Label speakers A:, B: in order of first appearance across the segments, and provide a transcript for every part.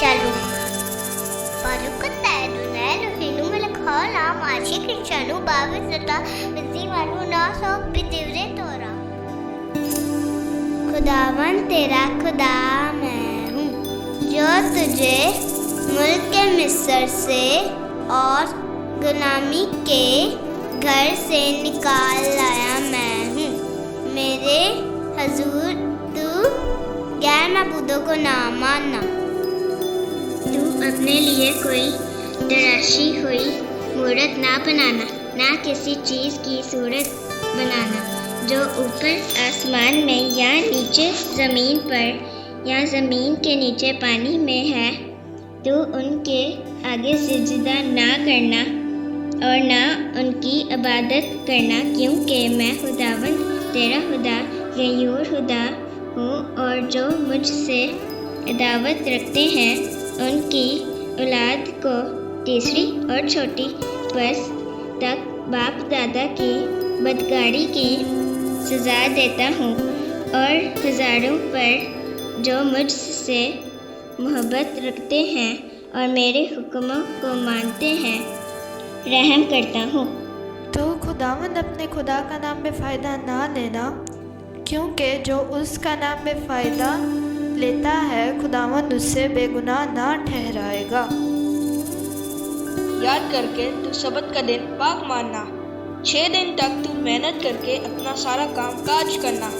A: Shalom. Barukatadu nelu hinu malakhala machi kirchanu bavizata vizivalu na sob bidivre tora. खुदावन तेरा खुदा मैं हूँ जो तुझे मुल्क के मिस्र से और गुलामी के घर से निकाल लाया मैं हूँ। मेरे हजूर तू गैर मबूदों को ना मानना। तू अपने लिए कोई तराशी हुई मूर्त ना बनाना, ना किसी चीज़ की सूरत बनाना जो ऊपर आसमान में या नीचे ज़मीन पर या ज़मीन के नीचे पानी में है। तू उनके आगे सिजदा ना करना और ना उनकी इबादत करना, क्योंकि मैं खुदावंद तेरा खुदा गयूर खुदा हूँ और जो मुझसे अदावत रखते हैं उनकी औलाद को तीसरी और छोटी बरस तक बाप दादा की बदकारी की सज़ा देता हूँ और हज़ारों पर जो मुझसे मोहब्बत रखते हैं और मेरे हुक्मों को मानते हैं रहम करता हूँ।
B: तो खुदावंद अपने खुदा का नाम बेफ़ायदा ना लेना, क्योंकि जो उसका नाम बेफ़ायदा लेता है खुदावंद उससे बेगुनाह ना ठहराएगा।
C: याद करके तू सबत का दिन पाक मानना। 6 दिन तक तू मेहनत करके अपना सारा काम काज करना,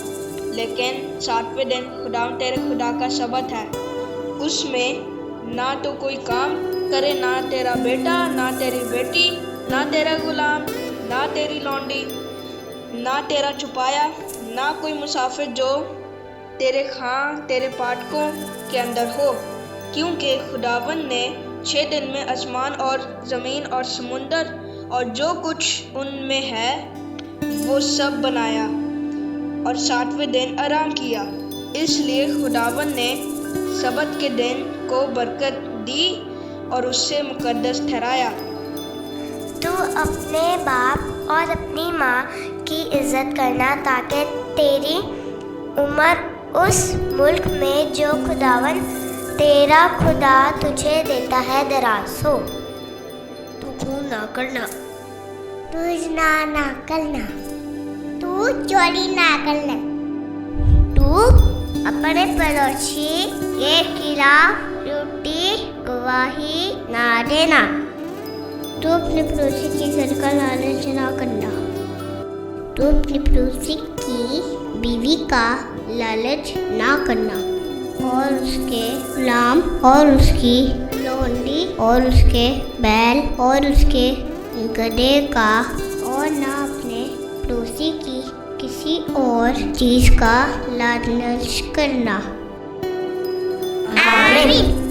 C: लेकिन 7वें दिन खुदावंद तेरे खुदा का सबत है। उसमें ना तो कोई काम करे, ना तेरा बेटा, ना तेरी बेटी, ना तेरा गुलाम, ना तेरी लौंडी, ना तेरा छुपाया, ना कोई मुसाफिर जो तेरे खां तेरे फाटकों के अंदर हो, क्योंकि खुदावंद ने 6 दिन में आसमान और ज़मीन और समुंदर और जो कुछ उनमें है वो सब बनाया और 7वें दिन आराम किया। इसलिए खुदावंद ने सबत के दिन को बरकत दी और उससे मुकद्दस ठहराया।
A: तू अपने बाप और अपनी माँ की इज्जत करना, ताकि तेरी उम्र उस मुल्क में जो खुदावन तेरा खुदा तुझे देता है दराज हो।
D: तू खून ना करना,
A: तू ज़िना ना करना, तू चोरी ना करना, तू अपने पड़ोसी के खिलाफ झूठी गवाही ना देना, तू अपने पड़ोसी की घर का लालच ना करना, तू अपने पड़ोसी की बीवी का लालच ना करना और उसके गुलाम और उसकी लोंडी और उसके बैल और उसके गधे का और ना अपने पड़ोसी की किसी और चीज़ का लालच करना। आमीन।